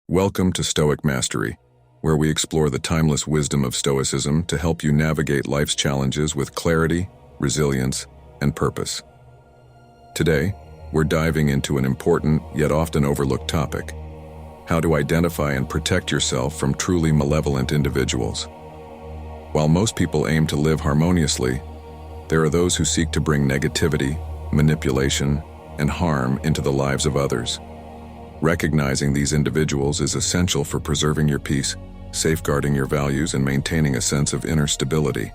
Welcome to Stoic Mastery, where we explore the timeless wisdom of Stoicism to help you navigate life's challenges with clarity, resilience, and purpose. Today, we're diving into an important yet often overlooked topic: how to identify and protect yourself from truly malevolent individuals. While most people aim to live harmoniously, there are those who seek to bring negativity, manipulation, and harm into the lives of others. Recognizing these individuals is essential for preserving your peace, safeguarding your values, and maintaining a sense of inner stability.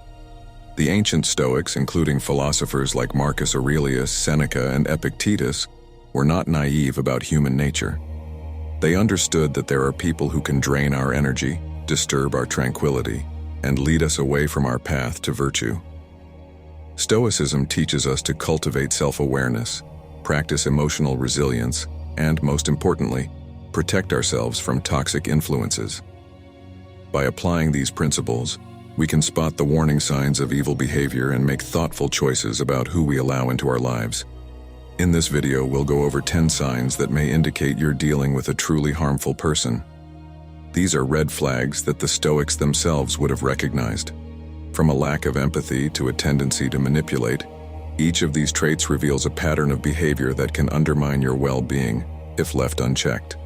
The ancient Stoics, including philosophers like Marcus Aurelius, Seneca, and Epictetus, were not naive about human nature. They understood that there are people who can drain our energy, disturb our tranquility, and lead us away from our path to virtue. Stoicism teaches us to cultivate self-awareness, practice emotional resilience, and, most importantly, protect ourselves from toxic influences. By applying these principles, we can spot the warning signs of evil behavior and make thoughtful choices about who we allow into our lives. In this video, we'll go over 10 signs that may indicate you're dealing with a truly harmful person. These are red flags that the Stoics themselves would have recognized. From a lack of empathy to a tendency to manipulate, each of these traits reveals a pattern of behavior that can undermine your well-being if left unchecked.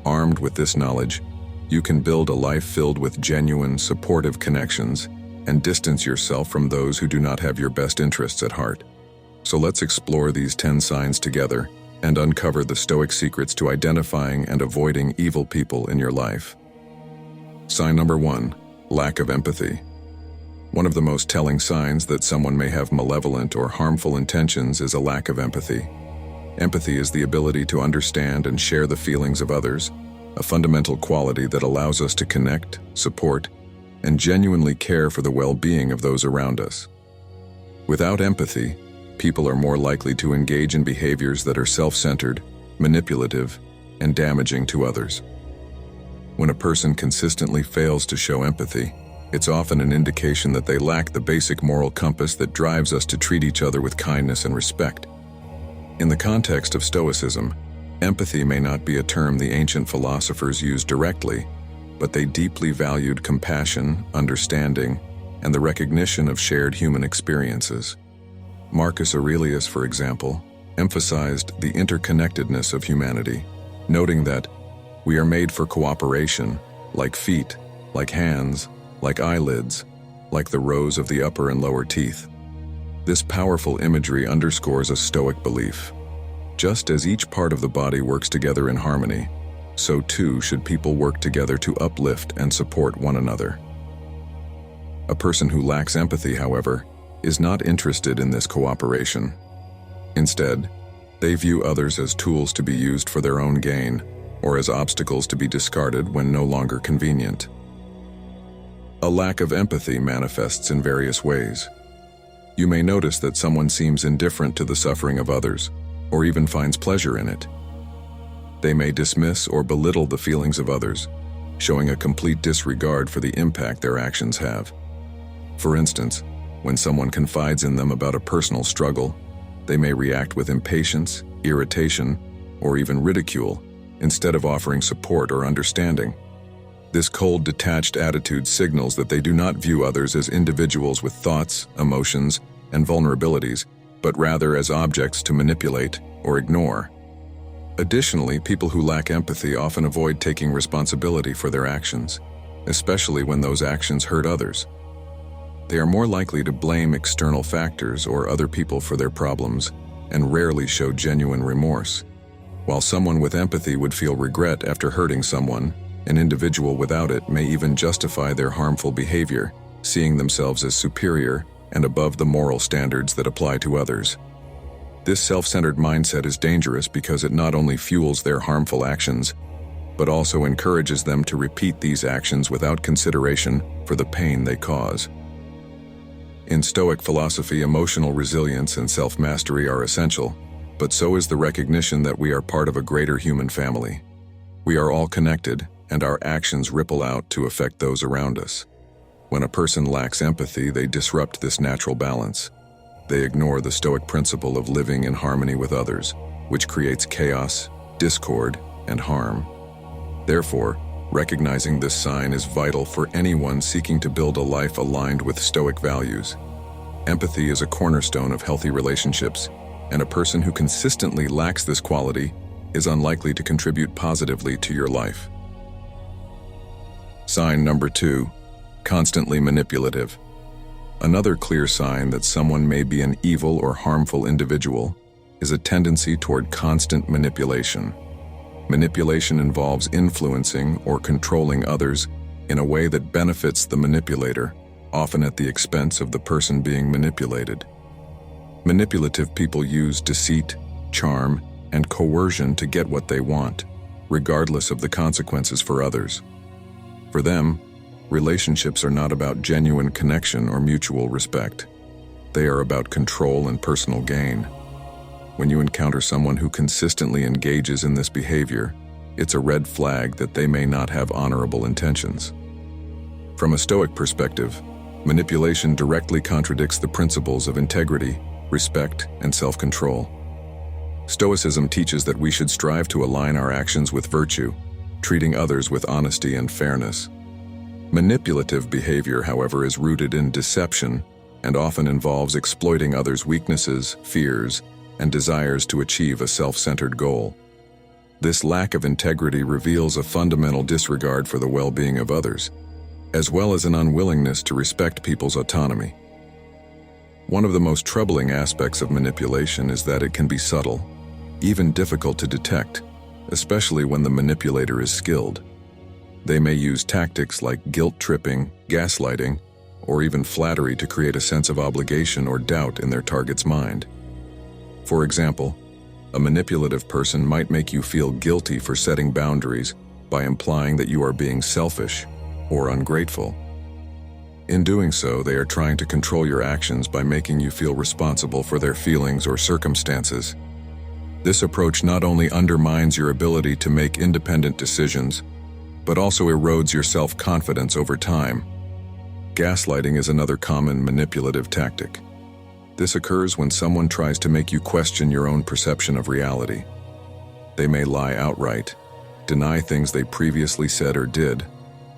Armed with this knowledge, you can build a life filled with genuine, supportive connections and distance yourself from those who do not have your best interests at heart. So let's explore these 10 signs together and uncover the Stoic secrets to identifying and avoiding evil people in your life. Sign number 1, lack of empathy. One of the most telling signs that someone may have malevolent or harmful intentions is a lack of empathy. Empathy is the ability to understand and share the feelings of others, a fundamental quality that allows us to connect, support, and genuinely care for the well-being of those around us. Without empathy, people are more likely to engage in behaviors that are self-centered, manipulative, and damaging to others. When a person consistently fails to show empathy, it's often an indication that they lack the basic moral compass that drives us to treat each other with kindness and respect. In the context of Stoicism, empathy may not be a term the ancient philosophers used directly, but they deeply valued compassion, understanding, and the recognition of shared human experiences. Marcus Aurelius, for example, emphasized the interconnectedness of humanity, noting that we are made for cooperation, like feet, like hands, like eyelids, like the rows of the upper and lower teeth. This powerful imagery underscores a Stoic belief. Just as each part of the body works together in harmony, so too should people work together to uplift and support one another. A person who lacks empathy, however, is not interested in this cooperation. Instead, they view others as tools to be used for their own gain, or as obstacles to be discarded when no longer convenient. A lack of empathy manifests in various ways. You may notice that someone seems indifferent to the suffering of others, or even finds pleasure in it. They may dismiss or belittle the feelings of others, showing a complete disregard for the impact their actions have. For instance, when someone confides in them about a personal struggle, they may react with impatience, irritation, or even ridicule, instead of offering support or understanding. This cold, detached attitude signals that they do not view others as individuals with thoughts, emotions, and vulnerabilities, but rather as objects to manipulate or ignore. Additionally, people who lack empathy often avoid taking responsibility for their actions, especially when those actions hurt others. They are more likely to blame external factors or other people for their problems, and rarely show genuine remorse. While someone with empathy would feel regret after hurting someone, an individual without it may even justify their harmful behavior, seeing themselves as superior and above the moral standards that apply to others. This self-centered mindset is dangerous because it not only fuels their harmful actions, but also encourages them to repeat these actions without consideration for the pain they cause. In Stoic philosophy, emotional resilience and self-mastery are essential, but so is the recognition that we are part of a greater human family. We are all connected, and our actions ripple out to affect those around us. When a person lacks empathy, they disrupt this natural balance. They ignore the Stoic principle of living in harmony with others, which creates chaos, discord, and harm. Therefore, recognizing this sign is vital for anyone seeking to build a life aligned with Stoic values. Empathy is a cornerstone of healthy relationships, and a person who consistently lacks this quality is unlikely to contribute positively to your life. Sign number 2, constantly manipulative. Another clear sign that someone may be an evil or harmful individual is a tendency toward constant manipulation. Manipulation involves influencing or controlling others in a way that benefits the manipulator, often at the expense of the person being manipulated. Manipulative people use deceit, charm, and coercion to get what they want, regardless of the consequences for others. For them, relationships are not about genuine connection or mutual respect. They are about control and personal gain. When you encounter someone who consistently engages in this behavior, it's a red flag that they may not have honorable intentions. From a Stoic perspective, manipulation directly contradicts the principles of integrity, respect, and self-control. Stoicism teaches that we should strive to align our actions with virtue, treating others with honesty and fairness. Manipulative behavior, however, is rooted in deception and often involves exploiting others' weaknesses, fears, and desires to achieve a self-centered goal. This lack of integrity reveals a fundamental disregard for the well-being of others, as well as an unwillingness to respect people's autonomy. One of the most troubling aspects of manipulation is that it can be subtle, even difficult to detect, especially when the manipulator is skilled. They may use tactics like guilt-tripping, gaslighting, or even flattery to create a sense of obligation or doubt in their target's mind. For example, a manipulative person might make you feel guilty for setting boundaries by implying that you are being selfish or ungrateful. In doing so, they are trying to control your actions by making you feel responsible for their feelings or circumstances. This approach not only undermines your ability to make independent decisions, but also erodes your self-confidence over time. Gaslighting is another common manipulative tactic. This occurs when someone tries to make you question your own perception of reality. They may lie outright, deny things they previously said or did,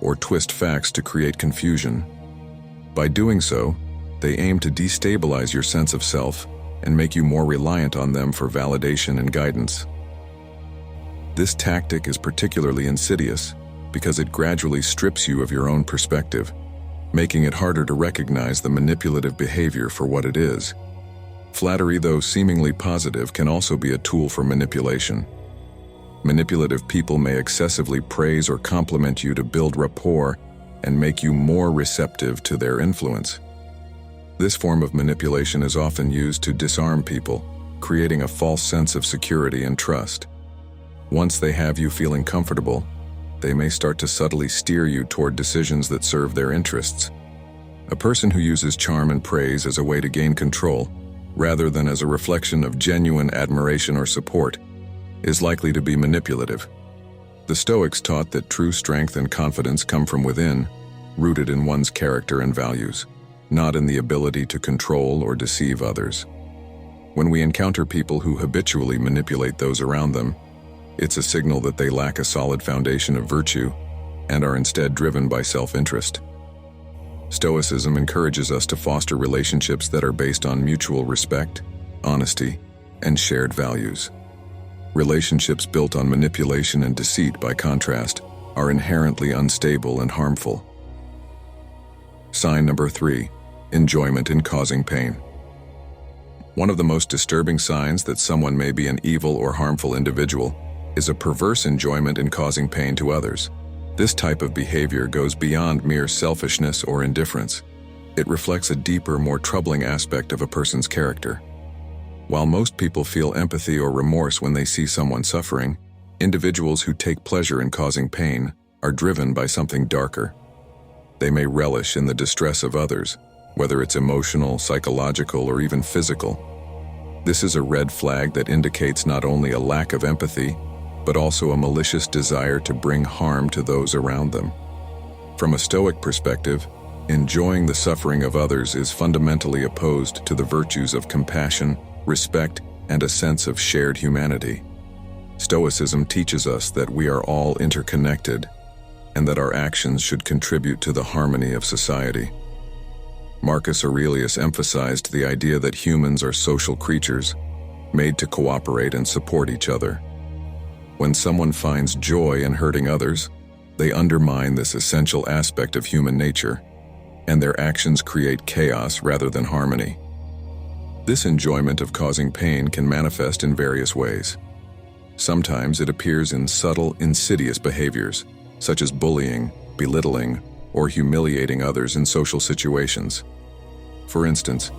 or twist facts to create confusion. By doing so, they aim to destabilize your sense of self and make you more reliant on them for validation and guidance. This tactic is particularly insidious because it gradually strips you of your own perspective, making it harder to recognize the manipulative behavior for what it is. Flattery, though seemingly positive, can also be a tool for manipulation. Manipulative people may excessively praise or compliment you to build rapport and make you more receptive to their influence. This form of manipulation is often used to disarm people, creating a false sense of security and trust. Once they have you feeling comfortable, they may start to subtly steer you toward decisions that serve their interests. A person who uses charm and praise as a way to gain control, rather than as a reflection of genuine admiration or support, is likely to be manipulative. The Stoics taught that true strength and confidence come from within, rooted in one's character and values, not in the ability to control or deceive others. When we encounter people who habitually manipulate those around them, it's a signal that they lack a solid foundation of virtue and are instead driven by self-interest. Stoicism encourages us to foster relationships that are based on mutual respect, honesty, and shared values. Relationships built on manipulation and deceit, by contrast, are inherently unstable and harmful. Sign number 3, enjoyment in causing pain. One of the most disturbing signs that someone may be an evil or harmful individual is a perverse enjoyment in causing pain to others. This type of behavior goes beyond mere selfishness or indifference. It reflects a deeper, more troubling aspect of a person's character. While most people feel empathy or remorse when they see someone suffering, individuals who take pleasure in causing pain are driven by something darker. They may relish in the distress of others, whether it's emotional, psychological, or even physical. This is a red flag that indicates not only a lack of empathy, but also a malicious desire to bring harm to those around them. From a Stoic perspective, enjoying the suffering of others is fundamentally opposed to the virtues of compassion, respect, and a sense of shared humanity. Stoicism teaches us that we are all interconnected and that our actions should contribute to the harmony of society. Marcus Aurelius emphasized the idea that humans are social creatures, made to cooperate and support each other. When someone finds joy in hurting others, they undermine this essential aspect of human nature, and their actions create chaos rather than harmony. This enjoyment of causing pain can manifest in various ways. Sometimes it appears in subtle, insidious behaviors, such as bullying, belittling, or humiliating others in social situations. For instance,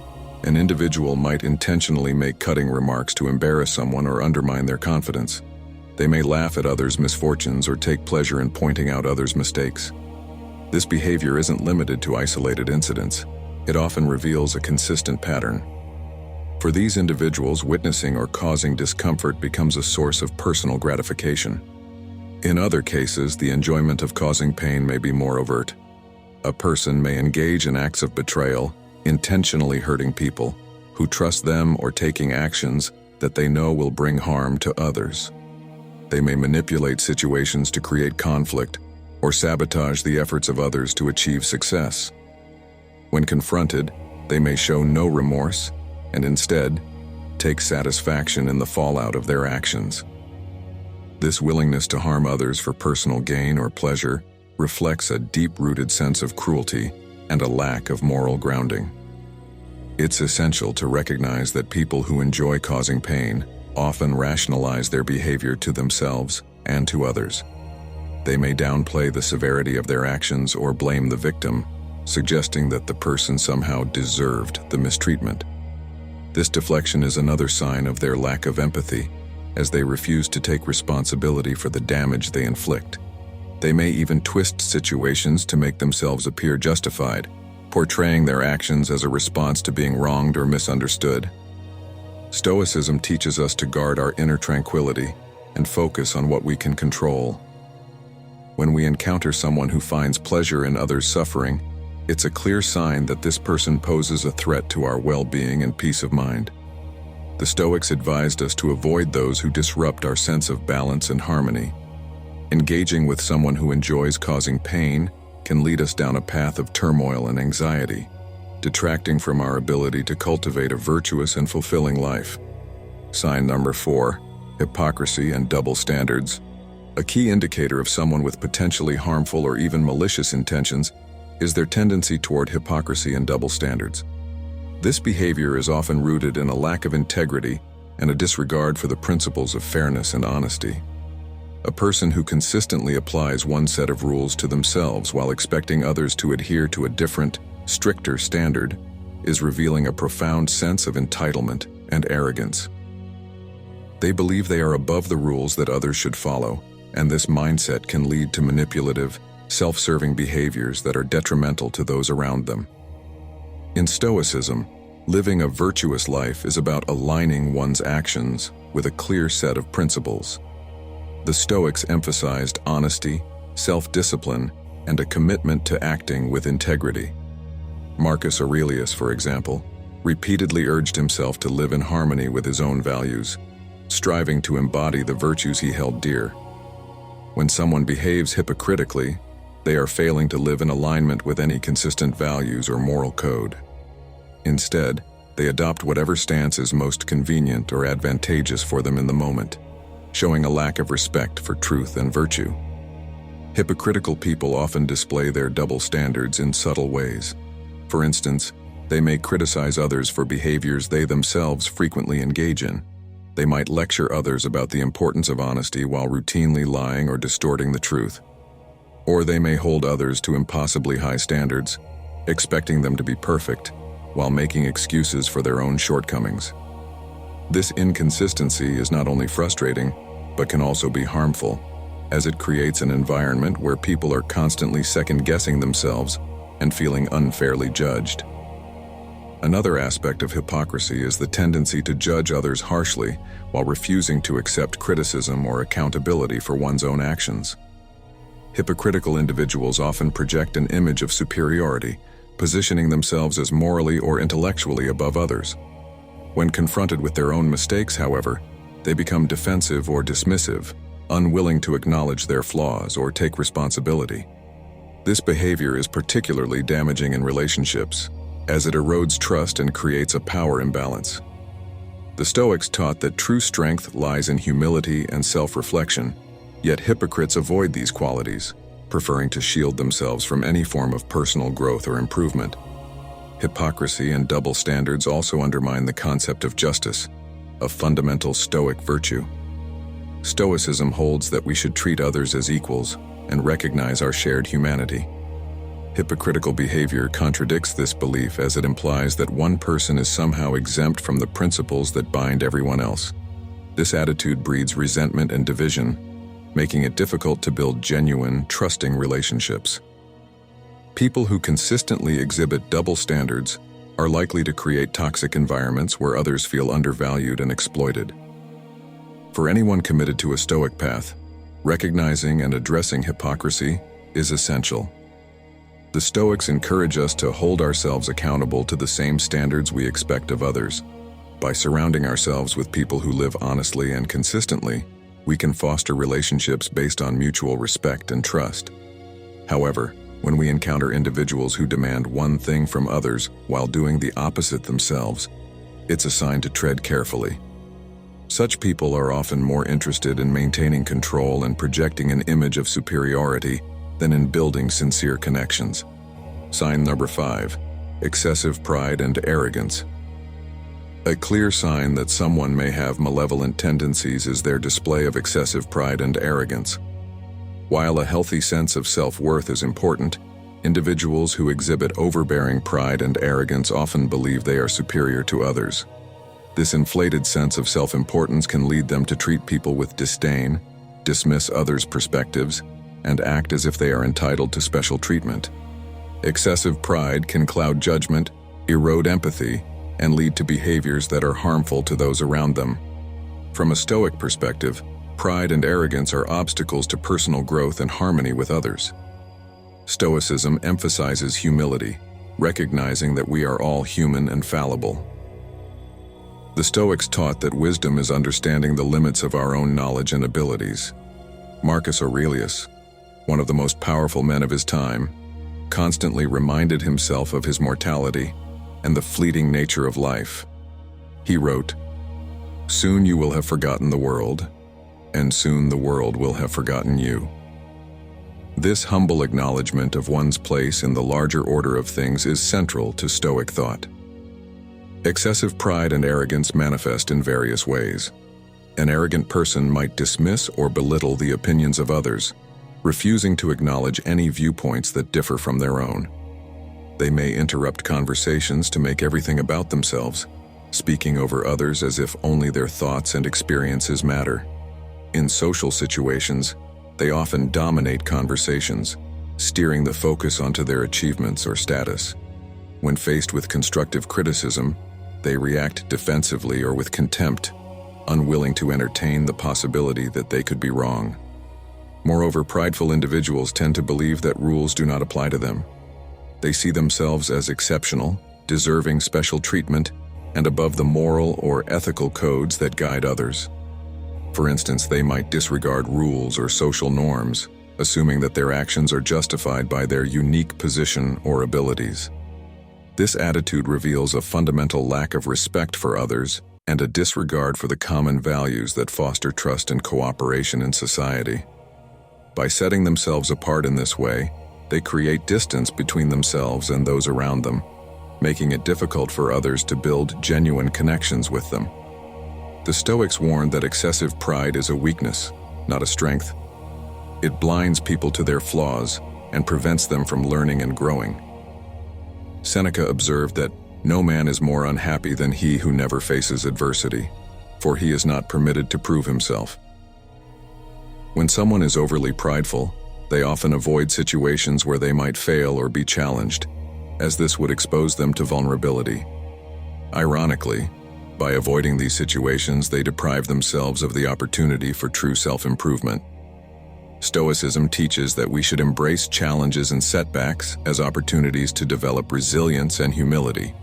an individual might intentionally make cutting remarks to embarrass someone or undermine their confidence. They may laugh at others' misfortunes or take pleasure in pointing out others' mistakes. This behavior isn't limited to isolated incidents. It often reveals a consistent pattern. For these individuals, witnessing or causing discomfort becomes a source of personal gratification. In other cases, the enjoyment of causing pain may be more overt. A person may engage in acts of betrayal, intentionally hurting people who trust them or taking actions that they know will bring harm to others. They may manipulate situations to create conflict or sabotage the efforts of others to achieve success. When confronted, they may show no remorse and instead take satisfaction in the fallout of their actions. This willingness to harm others for personal gain or pleasure reflects a deep-rooted sense of cruelty and a lack of moral grounding. It's essential to recognize that people who enjoy causing pain often rationalize their behavior to themselves and to others. They may downplay the severity of their actions or blame the victim, suggesting that the person somehow deserved the mistreatment. This deflection is another sign of their lack of empathy, as they refuse to take responsibility for the damage they inflict. They may even twist situations to make themselves appear justified, portraying their actions as a response to being wronged or misunderstood. Stoicism teaches us to guard our inner tranquility and focus on what we can control. When we encounter someone who finds pleasure in others' suffering, it's a clear sign that this person poses a threat to our well-being and peace of mind. The Stoics advised us to avoid those who disrupt our sense of balance and harmony. Engaging with someone who enjoys causing pain can lead us down a path of turmoil and anxiety, detracting from our ability to cultivate a virtuous and fulfilling life. Sign number 4, hypocrisy and double standards. A key indicator of someone with potentially harmful or even malicious intentions is their tendency toward hypocrisy and double standards. This behavior is often rooted in a lack of integrity and a disregard for the principles of fairness and honesty. A person who consistently applies one set of rules to themselves while expecting others to adhere to a different, stricter standard is revealing a profound sense of entitlement and arrogance. They believe they are above the rules that others should follow, and this mindset can lead to manipulative, self-serving behaviors that are detrimental to those around them. In Stoicism, living a virtuous life is about aligning one's actions with a clear set of principles. The Stoics emphasized honesty, self-discipline, and a commitment to acting with integrity. Marcus Aurelius, for example, repeatedly urged himself to live in harmony with his own values, striving to embody the virtues he held dear. When someone behaves hypocritically, they are failing to live in alignment with any consistent values or moral code. Instead, they adopt whatever stance is most convenient or advantageous for them in the moment, showing a lack of respect for truth and virtue. Hypocritical people often display their double standards in subtle ways. For instance, they may criticize others for behaviors they themselves frequently engage in. They might lecture others about the importance of honesty while routinely lying or distorting the truth. Or they may hold others to impossibly high standards, expecting them to be perfect, while making excuses for their own shortcomings. This inconsistency is not only frustrating, but can also be harmful, as it creates an environment where people are constantly second-guessing themselves and feeling unfairly judged. Another aspect of hypocrisy is the tendency to judge others harshly while refusing to accept criticism or accountability for one's own actions. Hypocritical individuals often project an image of superiority, positioning themselves as morally or intellectually above others. When confronted with their own mistakes, however, They become defensive or dismissive, unwilling to acknowledge their flaws or take responsibility. This behavior is particularly damaging in relationships, as it erodes trust and creates a power imbalance. The Stoics taught that true strength lies in humility and self-reflection, yet hypocrites avoid these qualities, preferring to shield themselves from any form of personal growth or improvement. Hypocrisy and double standards also undermine the concept of justice, a fundamental Stoic virtue. Stoicism holds that we should treat others as equals and recognize our shared humanity. Hypocritical behavior contradicts this belief, as it implies that one person is somehow exempt from the principles that bind everyone else. This attitude breeds resentment and division, making it difficult to build genuine, trusting relationships. People who consistently exhibit double standards are likely to create toxic environments where others feel undervalued and exploited. For anyone committed to a Stoic path, recognizing and addressing hypocrisy is essential. The Stoics encourage us to hold ourselves accountable to the same standards we expect of others. By surrounding ourselves with people who live honestly and consistently, we can foster relationships based on mutual respect and trust. However, when we encounter individuals who demand one thing from others while doing the opposite themselves, it's a sign to tread carefully. Such people are often more interested in maintaining control and projecting an image of superiority than in building sincere connections. Sign number 5, excessive pride and arrogance. A clear sign that someone may have malevolent tendencies is their display of excessive pride and arrogance. While a healthy sense of self-worth is important, individuals who exhibit overbearing pride and arrogance often believe they are superior to others. This inflated sense of self-importance can lead them to treat people with disdain, dismiss others' perspectives, and act as if they are entitled to special treatment. Excessive pride can cloud judgment, erode empathy, and lead to behaviors that are harmful to those around them. From a Stoic perspective, pride and arrogance are obstacles to personal growth and harmony with others. Stoicism emphasizes humility, recognizing that we are all human and fallible. The Stoics taught that wisdom is understanding the limits of our own knowledge and abilities. Marcus Aurelius, one of the most powerful men of his time, constantly reminded himself of his mortality and the fleeting nature of life. He wrote, "Soon you will have forgotten the world, and soon the world will have forgotten you." This humble acknowledgement of one's place in the larger order of things is central to Stoic thought. Excessive pride and arrogance manifest in various ways. An arrogant person might dismiss or belittle the opinions of others, refusing to acknowledge any viewpoints that differ from their own. They may interrupt conversations to make everything about themselves, speaking over others as if only their thoughts and experiences matter. In social situations, they often dominate conversations, steering the focus onto their achievements or status. When faced with constructive criticism, they react defensively or with contempt, unwilling to entertain the possibility that they could be wrong. Moreover, prideful individuals tend to believe that rules do not apply to them. They see themselves as exceptional, deserving special treatment, and above the moral or ethical codes that guide others. For instance, they might disregard rules or social norms, assuming that their actions are justified by their unique position or abilities. This attitude reveals a fundamental lack of respect for others and a disregard for the common values that foster trust and cooperation in society. By setting themselves apart in this way, they create distance between themselves and those around them, making it difficult for others to build genuine connections with them. The Stoics warned that excessive pride is a weakness, not a strength. It blinds people to their flaws and prevents them from learning and growing. Seneca observed that no man is more unhappy than he who never faces adversity, for he is not permitted to prove himself. When someone is overly prideful, they often avoid situations where they might fail or be challenged, as this would expose them to vulnerability. Ironically, by avoiding these situations, they deprive themselves of the opportunity for true self-improvement. Stoicism teaches that we should embrace challenges and setbacks as opportunities to develop resilience and humility.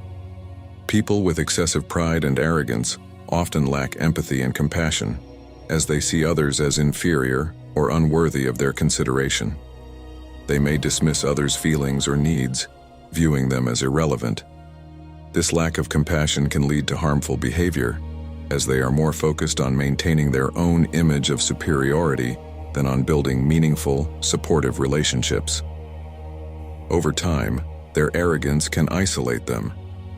People with excessive pride and arrogance often lack empathy and compassion, as they see others as inferior or unworthy of their consideration. They may dismiss others' feelings or needs, viewing them as irrelevant. This lack of compassion can lead to harmful behavior, as they are more focused on maintaining their own image of superiority than on building meaningful, supportive relationships. Over time, their arrogance can isolate them,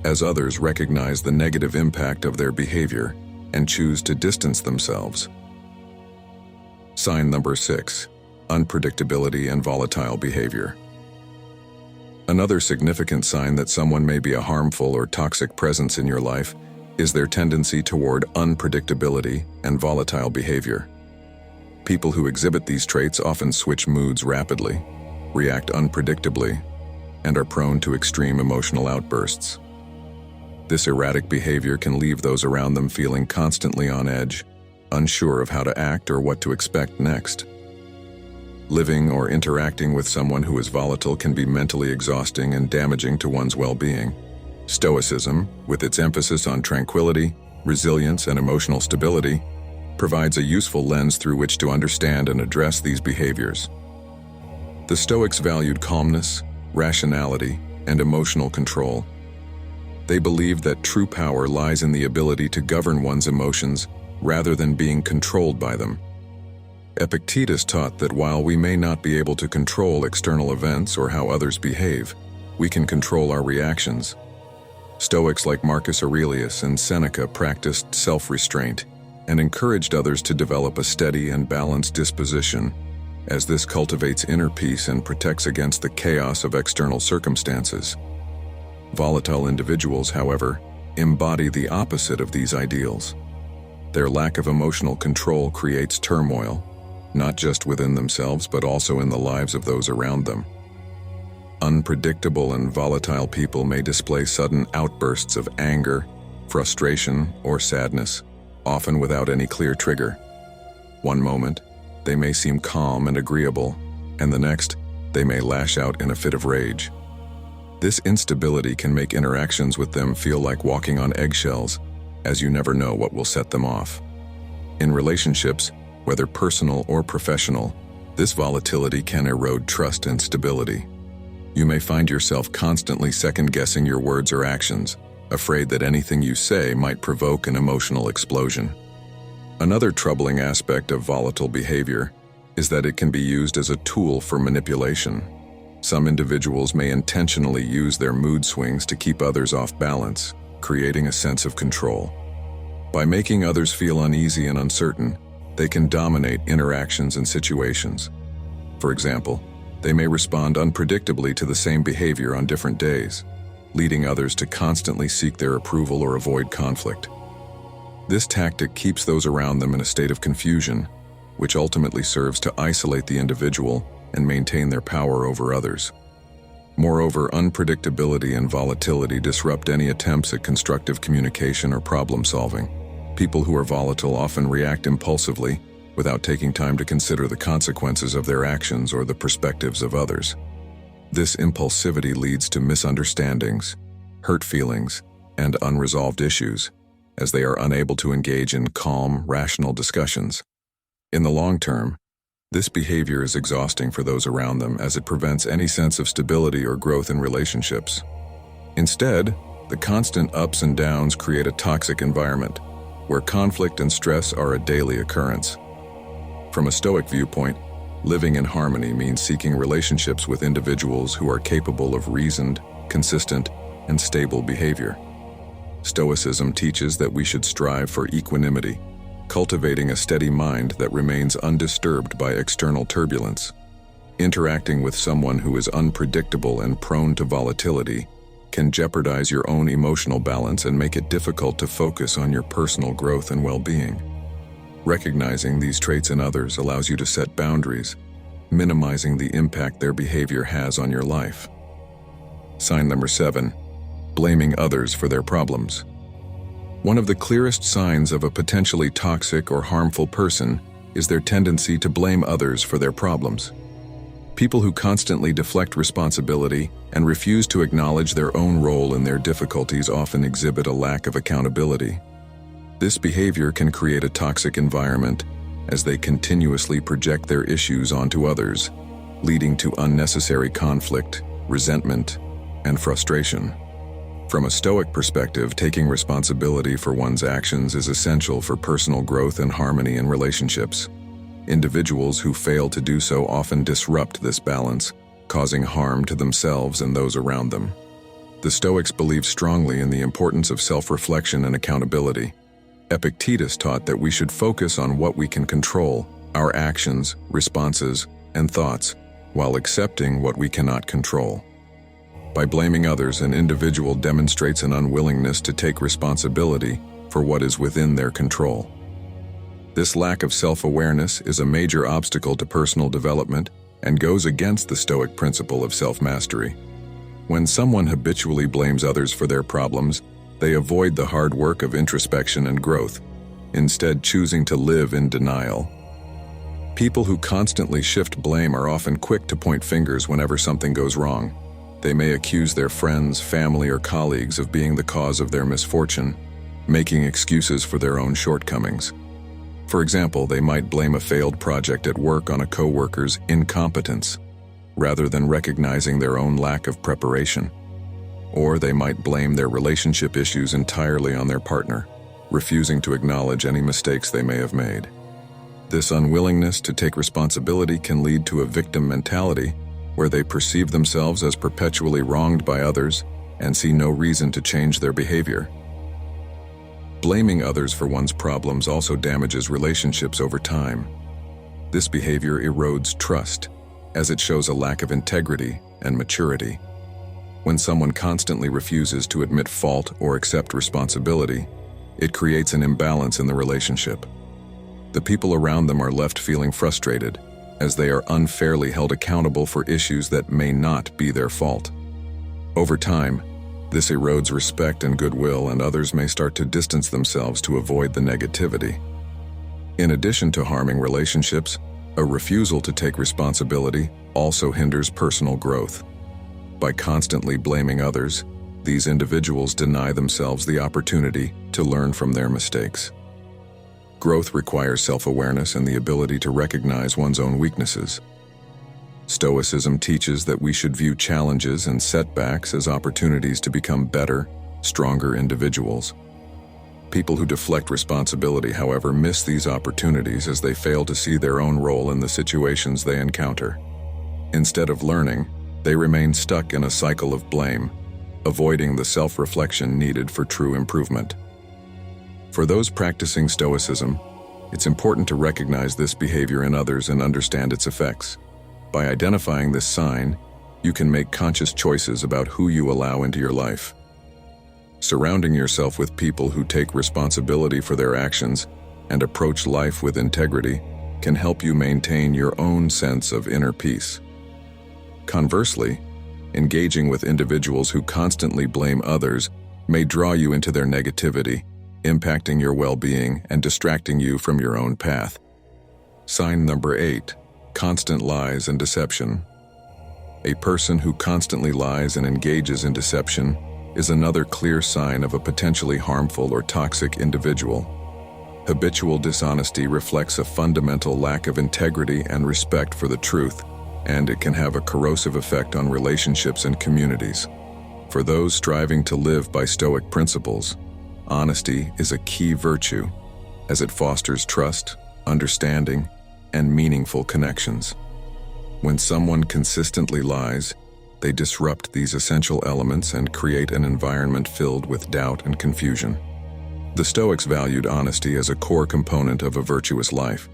as others recognize the negative impact of their behavior and choose to distance themselves. Sign number 6. Unpredictability and volatile behavior. Another significant sign that someone may be a harmful or toxic presence in your life is their tendency toward unpredictability and volatile behavior. People who exhibit these traits often switch moods rapidly, react unpredictably, and are prone to extreme emotional outbursts. This erratic behavior can leave those around them feeling constantly on edge, unsure of how to act or what to expect next. Living or interacting with someone who is volatile can be mentally exhausting and damaging to one's well-being. Stoicism, with its emphasis on tranquility, resilience, and emotional stability, provides a useful lens through which to understand and address these behaviors. The Stoics valued calmness, rationality, and emotional control. They believed that true power lies in the ability to govern one's emotions rather than being controlled by them. Epictetus taught that while we may not be able to control external events or how others behave, we can control our reactions. Stoics like Marcus Aurelius and Seneca practiced self-restraint and encouraged others to develop a steady and balanced disposition, as this cultivates inner peace and protects against the chaos of external circumstances. Volatile individuals, however, embody the opposite of these ideals. Their lack of emotional control creates turmoil, not just within themselves but also in the lives of those around them. Unpredictable and volatile people may display sudden outbursts of anger, frustration, or sadness, often without any clear trigger. One moment, they may seem calm and agreeable, and the next, they may lash out in a fit of rage. This instability can make interactions with them feel like walking on eggshells, as you never know what will set them off. In relationships, whether personal or professional, this volatility can erode trust and stability. You may find yourself constantly second-guessing your words or actions, afraid that anything you say might provoke an emotional explosion. Another troubling aspect of volatile behavior is that it can be used as a tool for manipulation. Some individuals may intentionally use their mood swings to keep others off balance, creating a sense of control. By making others feel uneasy and uncertain, they can dominate interactions and situations. For example, they may respond unpredictably to the same behavior on different days, leading others to constantly seek their approval or avoid conflict. This tactic keeps those around them in a state of confusion, which ultimately serves to isolate the individual and maintain their power over others. Moreover, unpredictability and volatility disrupt any attempts at constructive communication or problem-solving. People who are volatile often react impulsively, without taking time to consider the consequences of their actions or the perspectives of others. This impulsivity leads to misunderstandings, hurt feelings, and unresolved issues, as they are unable to engage in calm, rational discussions. In the long term, this behavior is exhausting for those around them as it prevents any sense of stability or growth in relationships. Instead, the constant ups and downs create a toxic environment, where conflict and stress are a daily occurrence. From a Stoic viewpoint, living in harmony means seeking relationships with individuals who are capable of reasoned, consistent, and stable behavior. Stoicism teaches that we should strive for equanimity, cultivating a steady mind that remains undisturbed by external turbulence. Interacting with someone who is unpredictable and prone to volatility can jeopardize your own emotional balance and make it difficult to focus on your personal growth and well-being. Recognizing these traits in others allows you to set boundaries, minimizing the impact their behavior has on your life. Sign number 7, blaming others for their problems. One of the clearest signs of a potentially toxic or harmful person is their tendency to blame others for their problems. People who constantly deflect responsibility and refuse to acknowledge their own role in their difficulties often exhibit a lack of accountability. This behavior can create a toxic environment as they continuously project their issues onto others, leading to unnecessary conflict, resentment, and frustration. From a Stoic perspective, taking responsibility for one's actions is essential for personal growth and harmony in relationships. Individuals who fail to do so often disrupt this balance, causing harm to themselves and those around them. The Stoics believe strongly in the importance of self-reflection and accountability. Epictetus taught that we should focus on what we can control, our actions, responses, and thoughts, while accepting what we cannot control. By blaming others, an individual demonstrates an unwillingness to take responsibility for what is within their control. This lack of self-awareness is a major obstacle to personal development and goes against the Stoic principle of self-mastery. When someone habitually blames others for their problems, they avoid the hard work of introspection and growth, instead choosing to live in denial. People who constantly shift blame are often quick to point fingers whenever something goes wrong. They may accuse their friends, family, or colleagues of being the cause of their misfortune, making excuses for their own shortcomings. For example, they might blame a failed project at work on a coworker's incompetence, rather than recognizing their own lack of preparation. Or they might blame their relationship issues entirely on their partner, refusing to acknowledge any mistakes they may have made. This unwillingness to take responsibility can lead to a victim mentality, where they perceive themselves as perpetually wronged by others and see no reason to change their behavior. Blaming others for one's problems also damages relationships over time. This behavior erodes trust, as it shows a lack of integrity and maturity. When someone constantly refuses to admit fault or accept responsibility, it creates an imbalance in the relationship. The people around them are left feeling frustrated, as they are unfairly held accountable for issues that may not be their fault. Over time, this erodes respect and goodwill, and others may start to distance themselves to avoid the negativity. In addition to harming relationships, a refusal to take responsibility also hinders personal growth. By constantly blaming others, these individuals deny themselves the opportunity to learn from their mistakes. Growth requires self-awareness and the ability to recognize one's own weaknesses. Stoicism teaches that we should view challenges and setbacks as opportunities to become better, stronger individuals. People who deflect responsibility, however, miss these opportunities as they fail to see their own role in the situations they encounter. Instead of learning, they remain stuck in a cycle of blame, avoiding the self-reflection needed for true improvement. For those practicing Stoicism, it's important to recognize this behavior in others and understand its effects. By identifying this sign, you can make conscious choices about who you allow into your life. Surrounding yourself with people who take responsibility for their actions and approach life with integrity can help you maintain your own sense of inner peace. Conversely, engaging with individuals who constantly blame others may draw you into their negativity, impacting your well-being and distracting you from your own path. Sign number 8, constant lies and deception. A person who constantly lies and engages in deception is another clear sign of a potentially harmful or toxic individual. Habitual dishonesty reflects a fundamental lack of integrity and respect for the truth, and it can have a corrosive effect on relationships and communities. For those striving to live by Stoic principles, honesty is a key virtue, as it fosters trust, understanding, and meaningful connections. When someone consistently lies, they disrupt these essential elements and create an environment filled with doubt and confusion. The Stoics valued honesty as a core component of a virtuous life.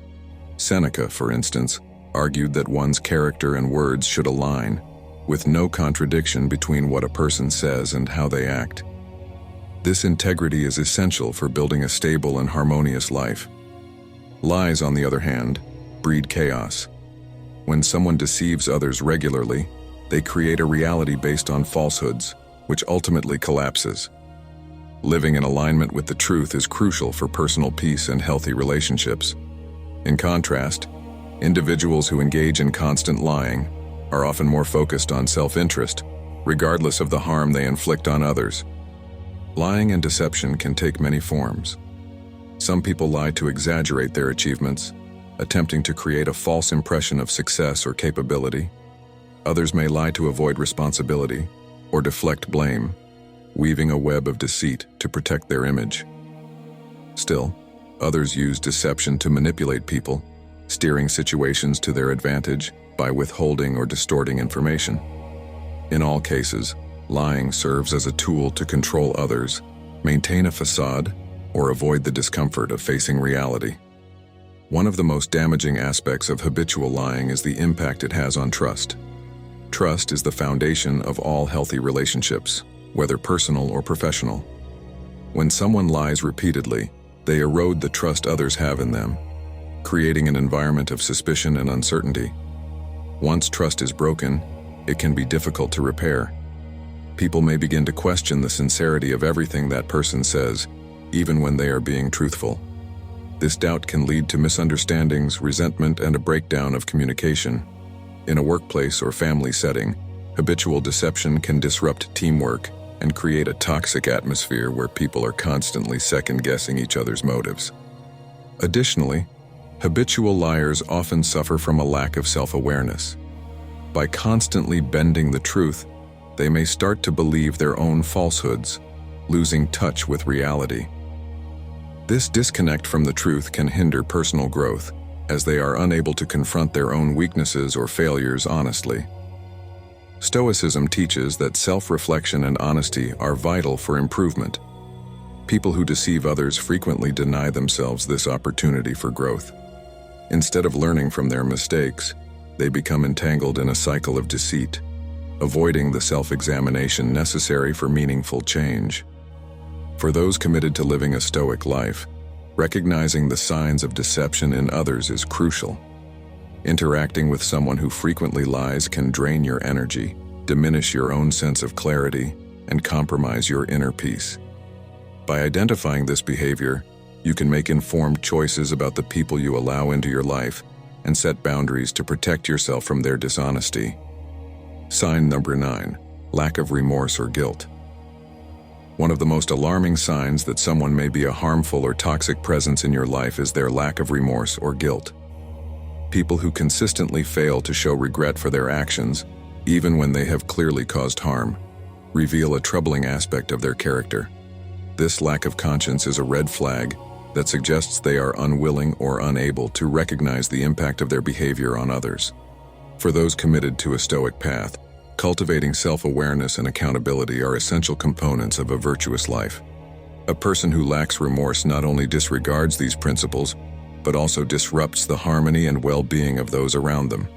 Seneca, for instance, argued that one's character and words should align, with no contradiction between what a person says and how they act. This integrity is essential for building a stable and harmonious life. Lies, on the other hand, breed chaos. When someone deceives others regularly, they create a reality based on falsehoods, which ultimately collapses. Living in alignment with the truth is crucial for personal peace and healthy relationships. In contrast, individuals who engage in constant lying are often more focused on self-interest, regardless of the harm they inflict on others. Lying and deception can take many forms. Some people lie to exaggerate their achievements, attempting to create a false impression of success or capability. Others may lie to avoid responsibility or deflect blame, weaving a web of deceit to protect their image. Still, others use deception to manipulate people, steering situations to their advantage by withholding or distorting information. In all cases, lying serves as a tool to control others, maintain a facade, or avoid the discomfort of facing reality. One of the most damaging aspects of habitual lying is the impact it has on trust. Trust is the foundation of all healthy relationships, whether personal or professional. When someone lies repeatedly, they erode the trust others have in them, creating an environment of suspicion and uncertainty. Once trust is broken, it can be difficult to repair. People may begin to question the sincerity of everything that person says, even when they are being truthful. This doubt can lead to misunderstandings, resentment, and a breakdown of communication. In a workplace or family setting, habitual deception can disrupt teamwork and create a toxic atmosphere where people are constantly second-guessing each other's motives. Additionally, habitual liars often suffer from a lack of self-awareness. By constantly bending the truth, they may start to believe their own falsehoods, losing touch with reality. This disconnect from the truth can hinder personal growth, as they are unable to confront their own weaknesses or failures honestly. Stoicism teaches that self-reflection and honesty are vital for improvement. People who deceive others frequently deny themselves this opportunity for growth. Instead of learning from their mistakes, they become entangled in a cycle of deceit, avoiding the self-examination necessary for meaningful change. For those committed to living a Stoic life, recognizing the signs of deception in others is crucial. Interacting with someone who frequently lies can drain your energy, diminish your own sense of clarity, and compromise your inner peace. By identifying this behavior, you can make informed choices about the people you allow into your life and set boundaries to protect yourself from their dishonesty. Sign number 9, lack of remorse or guilt. One of the most alarming signs that someone may be a harmful or toxic presence in your life is their lack of remorse or guilt. People who consistently fail to show regret for their actions, even when they have clearly caused harm, reveal a troubling aspect of their character. This lack of conscience is a red flag that suggests they are unwilling or unable to recognize the impact of their behavior on others. For those committed to a Stoic path, cultivating self-awareness and accountability are essential components of a virtuous life. A person who lacks remorse not only disregards these principles, but also disrupts the harmony and well-being of those around them.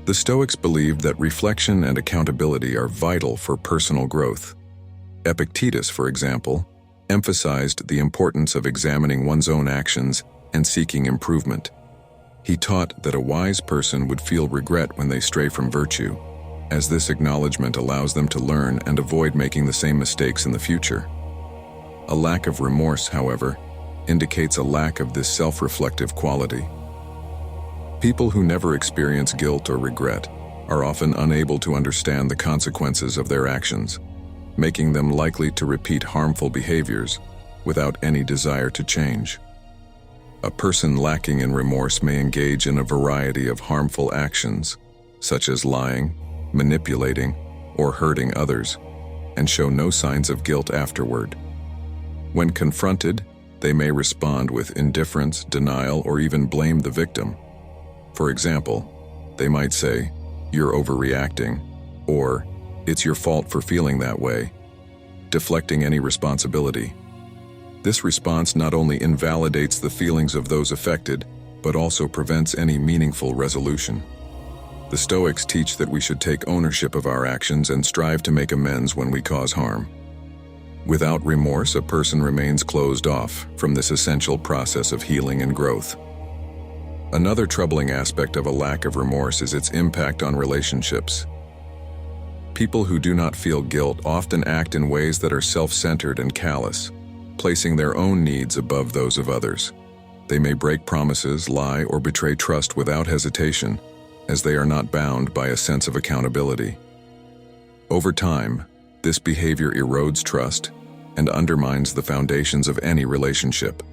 The Stoics believed that reflection and accountability are vital for personal growth. Epictetus, for example, emphasized the importance of examining one's own actions and seeking improvement. He taught that a wise person would feel regret when they stray from virtue, as this acknowledgement allows them to learn and avoid making the same mistakes in the future. A lack of remorse, however, indicates a lack of this self-reflective quality. People who never experience guilt or regret are often unable to understand the consequences of their actions, making them likely to repeat harmful behaviors without any desire to change. A person lacking in remorse may engage in a variety of harmful actions, such as lying, manipulating, or hurting others, and show no signs of guilt afterward. When confronted, they may respond with indifference, denial, or even blame the victim. For example, they might say, "You're overreacting," or "It's your fault for feeling that way," deflecting any responsibility. This response not only invalidates the feelings of those affected, but also prevents any meaningful resolution. The Stoics teach that we should take ownership of our actions and strive to make amends when we cause harm. Without remorse, a person remains closed off from this essential process of healing and growth. Another troubling aspect of a lack of remorse is its impact on relationships. People who do not feel guilt often act in ways that are self-centered and callous, placing their own needs above those of others. They may break promises, lie, or betray trust without hesitation, as they are not bound by a sense of accountability. Over time, this behavior erodes trust and undermines the foundations of any relationship.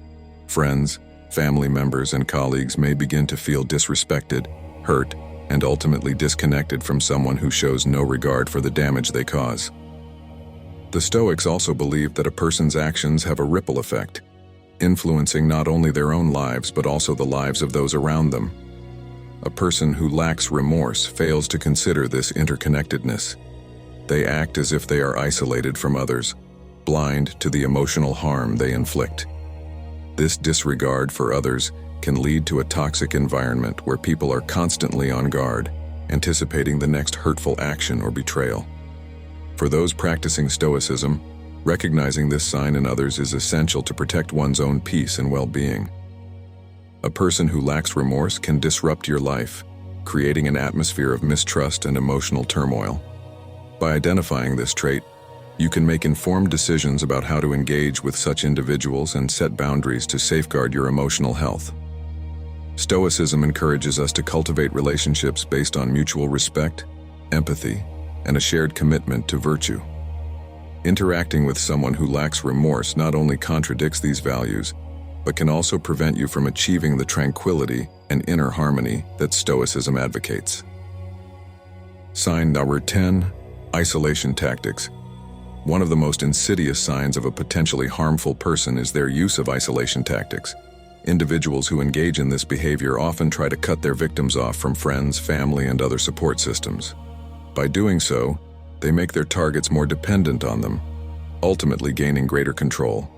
Friends, family members, and colleagues may begin to feel disrespected, hurt, and ultimately disconnected from someone who shows no regard for the damage they cause. The Stoics also believed that a person's actions have a ripple effect, influencing not only their own lives but also the lives of those around them. A person who lacks remorse fails to consider this interconnectedness. They act as if they are isolated from others, blind to the emotional harm they inflict. This disregard for others can lead to a toxic environment where people are constantly on guard, anticipating the next hurtful action or betrayal. For those practicing Stoicism, recognizing this sign in others is essential to protect one's own peace and well-being. A person who lacks remorse can disrupt your life, creating an atmosphere of mistrust and emotional turmoil. By identifying this trait, you can make informed decisions about how to engage with such individuals and set boundaries to safeguard your emotional health. Stoicism encourages us to cultivate relationships based on mutual respect, empathy, and a shared commitment to virtue. Interacting with someone who lacks remorse not only contradicts these values, but can also prevent you from achieving the tranquility and inner harmony that Stoicism advocates. Sign number 10, isolation tactics. One of the most insidious signs of a potentially harmful person is their use of isolation tactics. Individuals who engage in this behavior often try to cut their victims off from friends, family, and other support systems. By doing so, they make their targets more dependent on them, ultimately gaining greater control.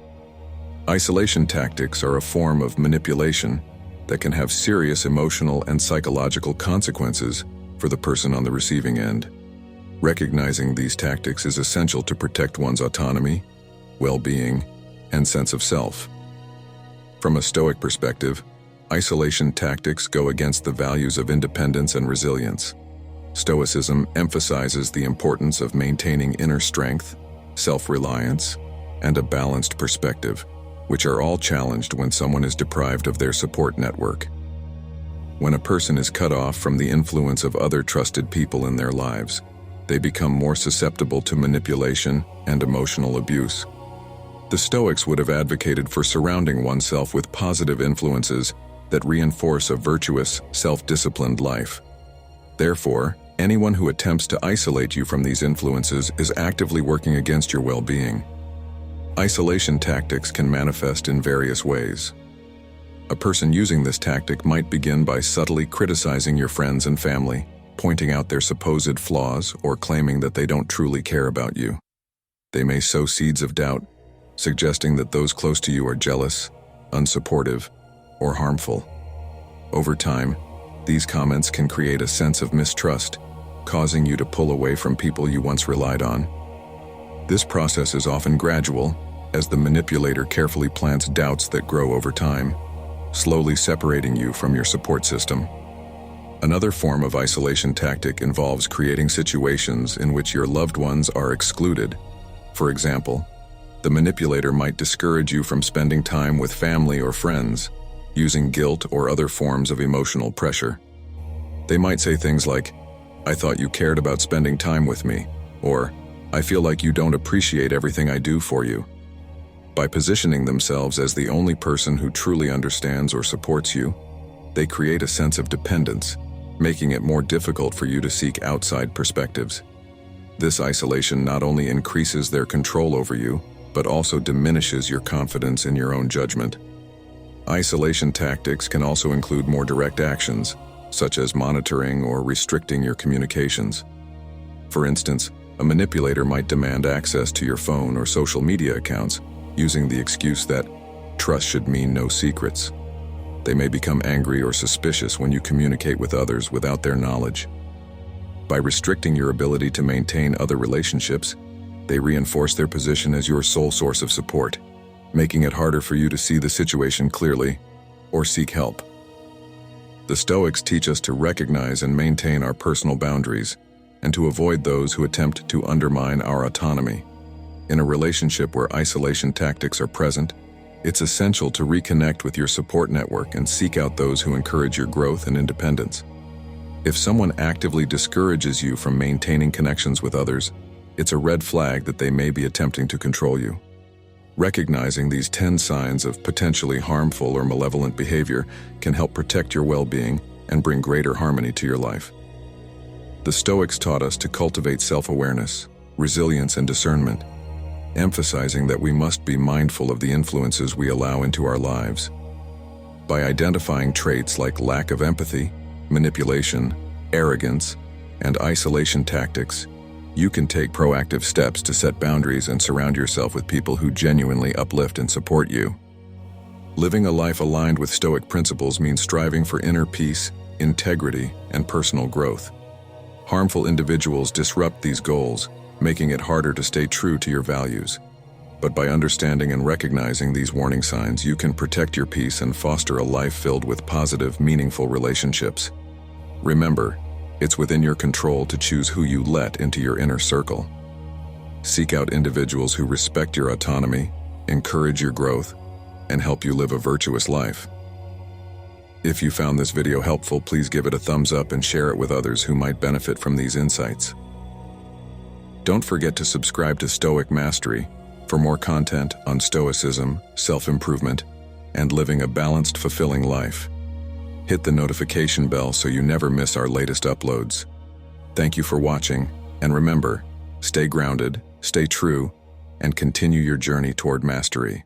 Isolation tactics are a form of manipulation that can have serious emotional and psychological consequences for the person on the receiving end. Recognizing these tactics is essential to protect one's autonomy, well-being, and sense of self. From a Stoic perspective, isolation tactics go against the values of independence and resilience. Stoicism emphasizes the importance of maintaining inner strength, self-reliance, and a balanced perspective, which are all challenged when someone is deprived of their support network. When a person is cut off from the influence of other trusted people in their lives, they become more susceptible to manipulation and emotional abuse. The Stoics would have advocated for surrounding oneself with positive influences that reinforce a virtuous, self-disciplined life. Therefore, anyone who attempts to isolate you from these influences is actively working against your well-being. Isolation tactics can manifest in various ways. A person using this tactic might begin by subtly criticizing your friends and family, pointing out their supposed flaws or claiming that they don't truly care about you. They may sow seeds of doubt, suggesting that those close to you are jealous, unsupportive, or harmful. Over time, these comments can create a sense of mistrust, causing you to pull away from people you once relied on. This process is often gradual, as the manipulator carefully plants doubts that grow over time, slowly separating you from your support system. Another form of isolation tactic involves creating situations in which your loved ones are excluded. For example, the manipulator might discourage you from spending time with family or friends, using guilt or other forms of emotional pressure. They might say things like, "I thought you cared about spending time with me," or "I feel like you don't appreciate everything I do for you." By positioning themselves as the only person who truly understands or supports you, they create a sense of dependence, making it more difficult for you to seek outside perspectives. This isolation not only increases their control over you, but also diminishes your confidence in your own judgment. Isolation tactics can also include more direct actions, such as monitoring or restricting your communications. For instance, a manipulator might demand access to your phone or social media accounts, using the excuse that trust should mean no secrets. They may become angry or suspicious when you communicate with others without their knowledge. By restricting your ability to maintain other relationships, they reinforce their position as your sole source of support, making it harder for you to see the situation clearly or seek help. The Stoics teach us to recognize and maintain our personal boundaries and to avoid those who attempt to undermine our autonomy. In a relationship where isolation tactics are present, it's essential to reconnect with your support network and seek out those who encourage your growth and independence. If someone actively discourages you from maintaining connections with others, it's a red flag that they may be attempting to control you. Recognizing these 10 signs of potentially harmful or malevolent behavior can help protect your well-being and bring greater harmony to your life. The Stoics taught us to cultivate self-awareness, resilience, and discernment, emphasizing that we must be mindful of the influences we allow into our lives. By identifying traits like lack of empathy, manipulation, arrogance, and isolation tactics, you can take proactive steps to set boundaries and surround yourself with people who genuinely uplift and support you. Living a life aligned with Stoic principles means striving for inner peace, integrity, and personal growth. Harmful individuals disrupt these goals, making it harder to stay true to your values. But by understanding and recognizing these warning signs, you can protect your peace and foster a life filled with positive, meaningful relationships. Remember, it's within your control to choose who you let into your inner circle. Seek out individuals who respect your autonomy, encourage your growth, and help you live a virtuous life. If you found this video helpful, please give it a thumbs up and share it with others who might benefit from these insights. Don't forget to subscribe to Stoic Mastery for more content on Stoicism, self-improvement, and living a balanced, fulfilling life. Hit the notification bell so you never miss our latest uploads. Thank you for watching, and remember, stay grounded, stay true, and continue your journey toward mastery.